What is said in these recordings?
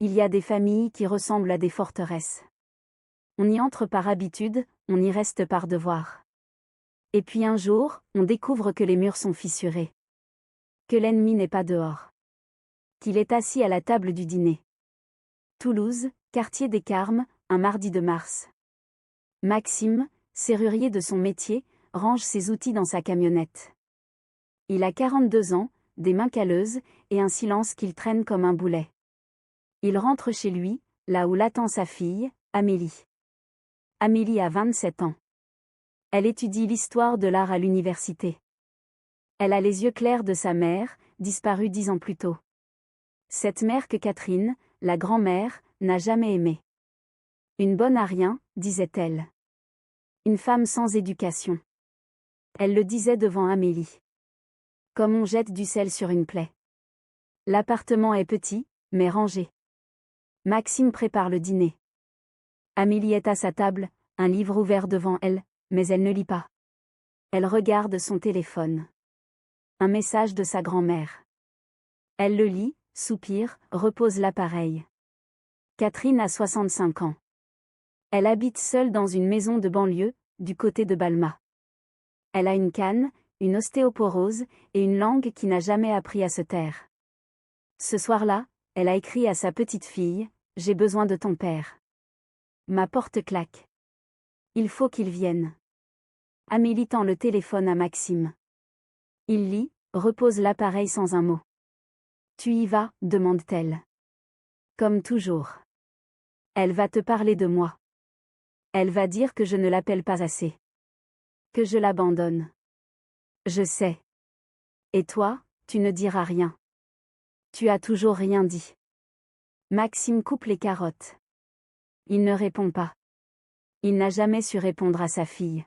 Il y a des familles qui ressemblent à des forteresses. On y entre par habitude, on y reste par devoir. Et puis un jour, on découvre que les murs sont fissurés. Que l'ennemi n'est pas dehors. Qu'il est assis à la table du dîner. Toulouse, quartier des Carmes, un mardi de mars. Maxime, serrurier de son métier, range ses outils dans sa camionnette. Il a 42 ans, des mains calleuses, et un silence qu'il traîne comme un boulet. Il rentre chez lui, là où l'attend sa fille, Amélie. Amélie a 27 ans. Elle étudie l'histoire de l'art à l'université. Elle a les yeux clairs de sa mère, disparue 10 ans plus tôt. Cette mère que Catherine, la grand-mère, n'a jamais aimée. Une bonne à rien, disait-elle. Une femme sans éducation. Elle le disait devant Amélie. Comme on jette du sel sur une plaie. L'appartement est petit, mais rangé. Maxime prépare le dîner. Amélie est à sa table, un livre ouvert devant elle, mais elle ne lit pas. Elle regarde son téléphone. Un message de sa grand-mère. Elle le lit, soupire, repose l'appareil. Catherine a 65 ans. Elle habite seule dans une maison de banlieue, du côté de Balma. Elle a une canne, une ostéoporose, et une langue qui n'a jamais appris à se taire. Ce soir-là, elle a écrit à sa petite fille, « J'ai besoin de ton père. » Ma porte claque. Il faut qu'il vienne. Amélie tend le téléphone à Maxime. Il lit, repose l'appareil sans un mot. Tu y vas, demande-t-elle. Comme toujours. Elle va te parler de moi. Elle va dire que je ne l'appelle pas assez. Que je l'abandonne. Je sais. Et toi, tu ne diras rien. Tu as toujours rien dit. Maxime coupe les carottes. Il ne répond pas. Il n'a jamais su répondre à sa fille.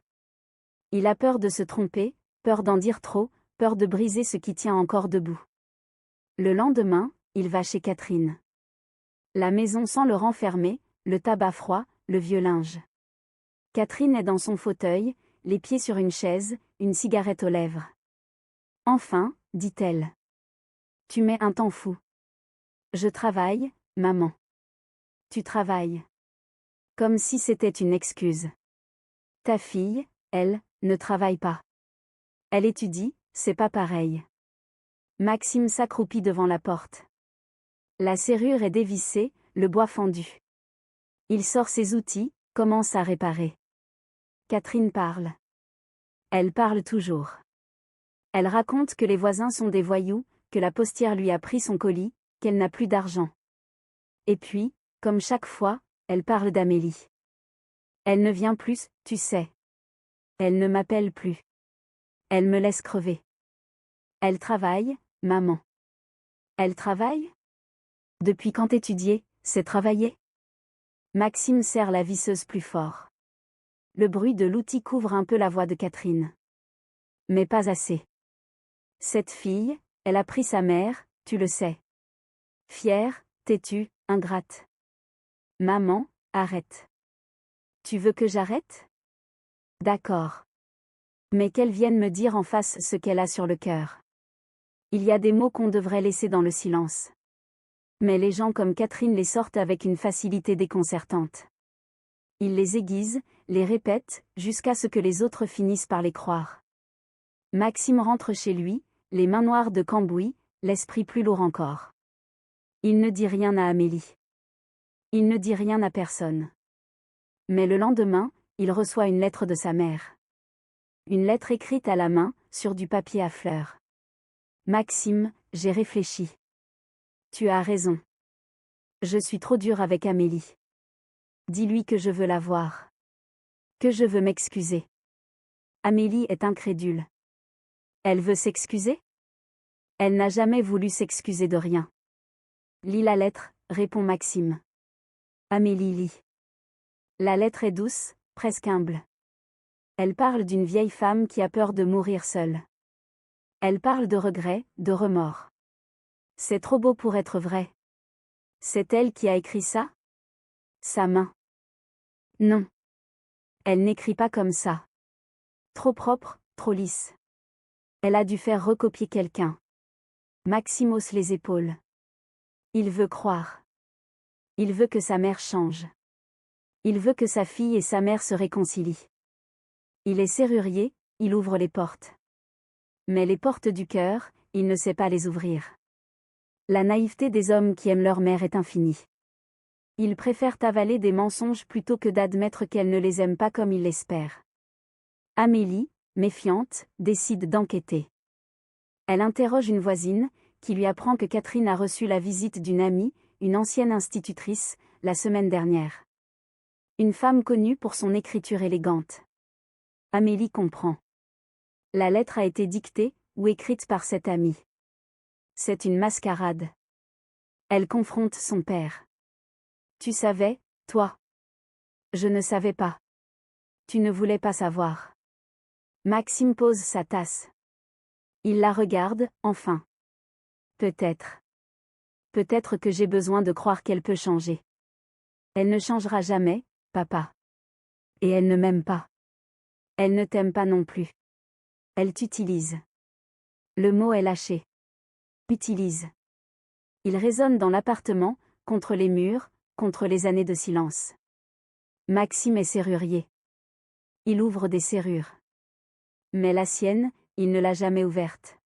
Il a peur de se tromper, peur d'en dire trop, peur de briser ce qui tient encore debout. Le lendemain, il va chez Catherine. La maison sent le renfermé, le tabac froid, le vieux linge. Catherine est dans son fauteuil, les pieds sur une chaise, une cigarette aux lèvres. Enfin, dit-elle. Tu mets un temps fou. Je travaille, maman. Tu travailles. Comme si c'était une excuse. Ta fille, elle, ne travaille pas. Elle étudie, c'est pas pareil. Maxime s'accroupit devant la porte. La serrure est dévissée, le bois fendu. Il sort ses outils, commence à réparer. Catherine parle. Elle parle toujours. Elle raconte que les voisins sont des voyous, que la postière lui a pris son colis, qu'elle n'a plus d'argent. Et puis, comme chaque fois, elle parle d'Amélie. Elle ne vient plus, tu sais. Elle ne m'appelle plus. Elle me laisse crever. Elle travaille, maman. Elle travaille? Depuis quand étudier, c'est travailler? Maxime serre la visseuse plus fort. Le bruit de l'outil couvre un peu la voix de Catherine. Mais pas assez. Cette fille, elle a pris sa mère, tu le sais. Fière, têtue, ingrate. Maman, arrête. Tu veux que j'arrête? D'accord. Mais qu'elle vienne me dire en face ce qu'elle a sur le cœur. Il y a des mots qu'on devrait laisser dans le silence. Mais les gens comme Catherine les sortent avec une facilité déconcertante. Ils les aiguisent, les répètent, jusqu'à ce que les autres finissent par les croire. Maxime rentre chez lui, les mains noires de cambouis, l'esprit plus lourd encore. Il ne dit rien à Amélie. Il ne dit rien à personne. Mais le lendemain, il reçoit une lettre de sa mère. Une lettre écrite à la main, sur du papier à fleurs. Maxime, j'ai réfléchi. Tu as raison. Je suis trop dure avec Amélie. Dis-lui que je veux la voir. Que je veux m'excuser. Amélie est incrédule. Elle veut s'excuser? Elle n'a jamais voulu s'excuser de rien. Lis la lettre, répond Maxime. Amélie lit. La lettre est douce, presque humble. Elle parle d'une vieille femme qui a peur de mourir seule. Elle parle de regrets, de remords. C'est trop beau pour être vrai. C'est elle qui a écrit ça? Sa main. Non. Elle n'écrit pas comme ça. Trop propre, trop lisse. Elle a dû faire recopier quelqu'un. Maxime hausse les épaules. Il veut croire. Il veut que sa mère change. Il veut que sa fille et sa mère se réconcilient. Il est serrurier, il ouvre les portes. Mais les portes du cœur, il ne sait pas les ouvrir. La naïveté des hommes qui aiment leur mère est infinie. Ils préfèrent avaler des mensonges plutôt que d'admettre qu'elle ne les aime pas comme ils l'espèrent. Amélie, méfiante, décide d'enquêter. Elle interroge une voisine, qui lui apprend que Catherine a reçu la visite d'une amie, une ancienne institutrice, la semaine dernière. Une femme connue pour son écriture élégante. Amélie comprend. La lettre a été dictée, ou écrite par cette amie. C'est une mascarade. Elle confronte son père. Tu savais, toi? Je ne savais pas. Tu ne voulais pas savoir. Maxime pose sa tasse. Il la regarde, enfin. Peut-être. Peut-être que j'ai besoin de croire qu'elle peut changer. Elle ne changera jamais, papa. Et elle ne m'aime pas. Elle ne t'aime pas non plus. Elle t'utilise. Le mot est lâché. Utilise. Il résonne dans l'appartement, contre les murs, contre les années de silence. Maxime est serrurier. Il ouvre des serrures. Mais la sienne, il ne l'a jamais ouverte.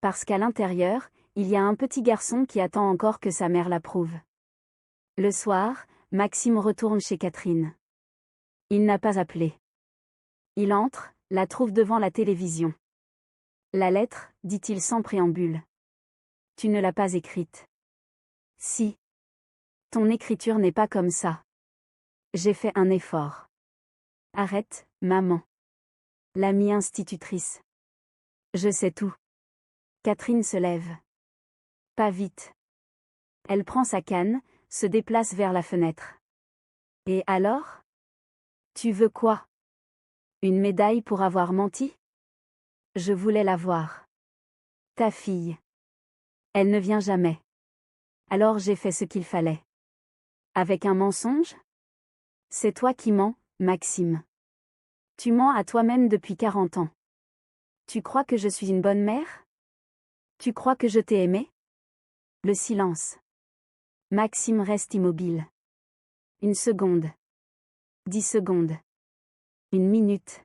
Parce qu'à l'intérieur, il y a un petit garçon qui attend encore que sa mère l'approuve. Le soir, Maxime retourne chez Catherine. Il n'a pas appelé. Il entre, la trouve devant la télévision. La lettre, dit-il sans préambule. Tu ne l'as pas écrite. Si. Ton écriture n'est pas comme ça. J'ai fait un effort. Arrête, maman. L'amie institutrice. Je sais tout. Catherine se lève. Pas vite. Elle prend sa canne, se déplace vers la fenêtre. Et alors? Tu veux quoi? Une médaille pour avoir menti? Je voulais la voir. Ta fille. Elle ne vient jamais. Alors j'ai fait ce qu'il fallait. Avec un mensonge? C'est toi qui mens, Maxime. Tu mens à toi-même depuis 40 ans. Tu crois que je suis une bonne mère? Tu crois que je t'ai aimé? Le silence. Maxime reste immobile. 1 seconde. 10 secondes. 1 minute.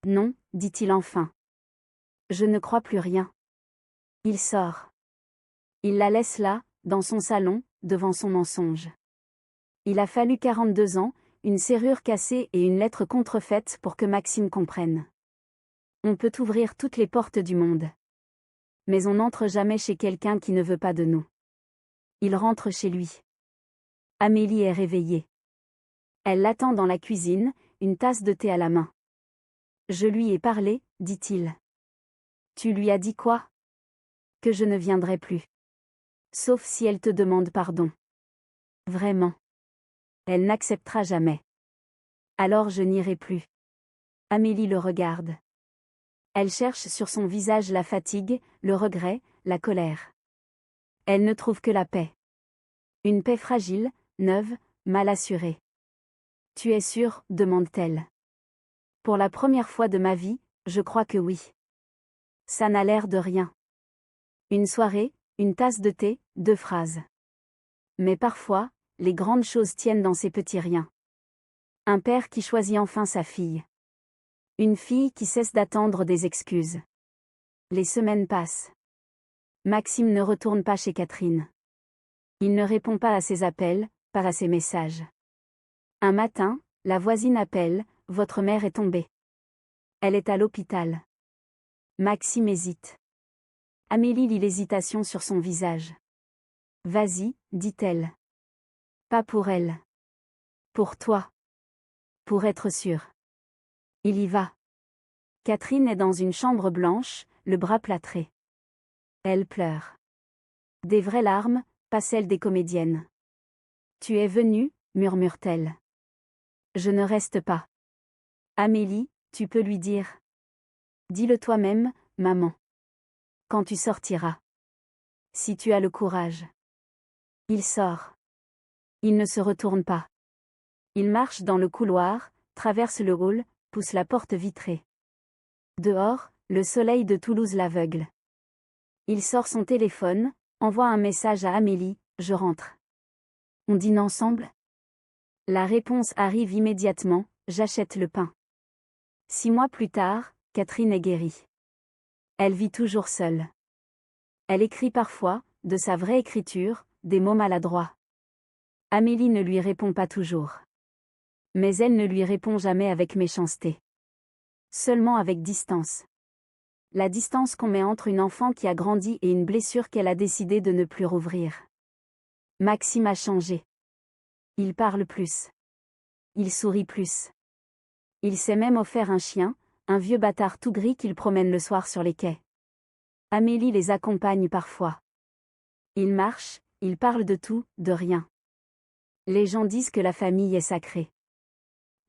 Non, dit-il enfin. Je ne crois plus rien. Il sort. Il la laisse là, dans son salon, devant son mensonge. Il a fallu 42 ans, une serrure cassée et une lettre contrefaite pour que Maxime comprenne. On peut ouvrir toutes les portes du monde. Mais on n'entre jamais chez quelqu'un qui ne veut pas de nous. Il rentre chez lui. Amélie est réveillée. Elle l'attend dans la cuisine, une tasse de thé à la main. Je lui ai parlé, dit-il. Tu lui as dit quoi? Que je ne viendrai plus. Sauf si elle te demande pardon. Vraiment. Elle n'acceptera jamais. Alors je n'irai plus. Amélie le regarde. Elle cherche sur son visage la fatigue, le regret, la colère. Elle ne trouve que la paix. Une paix fragile, neuve, mal assurée. Tu es sûre, demande-t-elle. Pour la première fois de ma vie, je crois que oui. Ça n'a l'air de rien. Une soirée, une tasse de thé, 2 phrases. Mais parfois, les grandes choses tiennent dans ces petits riens. Un père qui choisit enfin sa fille. Une fille qui cesse d'attendre des excuses. Les semaines passent. Maxime ne retourne pas chez Catherine. Il ne répond pas à ses appels, pas à ses messages. Un matin, la voisine appelle, « Votre mère est tombée. Elle est à l'hôpital. » Maxime hésite. Amélie lit l'hésitation sur son visage. « Vas-y, dit-elle. Pas pour elle. Pour toi. Pour être sûr. » Il y va. Catherine est dans une chambre blanche, le bras plâtré. Elle pleure. Des vraies larmes, pas celles des comédiennes. « Tu es venue, murmure-t-elle. Je ne reste pas. Amélie, tu peux lui dire. Dis-le toi-même, maman. Quand tu sortiras. Si tu as le courage. » Il sort. Il ne se retourne pas. Il marche dans le couloir, traverse le hall, pousse la porte vitrée. Dehors, le soleil de Toulouse l'aveugle. Il sort son téléphone, envoie un message à Amélie, « Je rentre. » On dîne ensemble? La réponse arrive immédiatement, j'achète le pain. 6 mois plus tard, Catherine est guérie. Elle vit toujours seule. Elle écrit parfois, de sa vraie écriture, des mots maladroits. Amélie ne lui répond pas toujours. Mais elle ne lui répond jamais avec méchanceté. Seulement avec distance. La distance qu'on met entre une enfant qui a grandi et une blessure qu'elle a décidé de ne plus rouvrir. Maxime a changé. Il parle plus. Il sourit plus. Il s'est même offert un chien, un vieux bâtard tout gris qu'il promène le soir sur les quais. Amélie les accompagne parfois. Ils marchent, ils parlent de tout, de rien. Les gens disent que la famille est sacrée.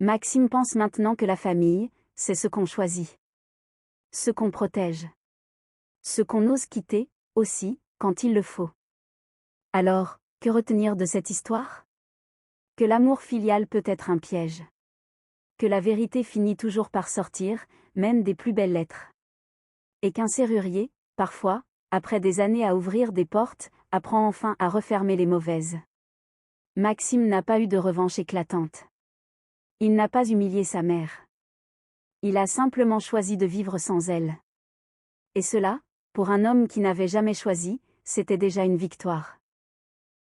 Maxime pense maintenant que la famille, c'est ce qu'on choisit. Ce qu'on protège. Ce qu'on ose quitter, aussi, quand il le faut. Alors, que retenir de cette histoire? Que l'amour filial peut être un piège. Que la vérité finit toujours par sortir, même des plus belles lettres. Et qu'un serrurier, parfois, après des années à ouvrir des portes, apprend enfin à refermer les mauvaises. Maxime n'a pas eu de revanche éclatante. Il n'a pas humilié sa mère. Il a simplement choisi de vivre sans elle. Et cela, pour un homme qui n'avait jamais choisi, c'était déjà une victoire.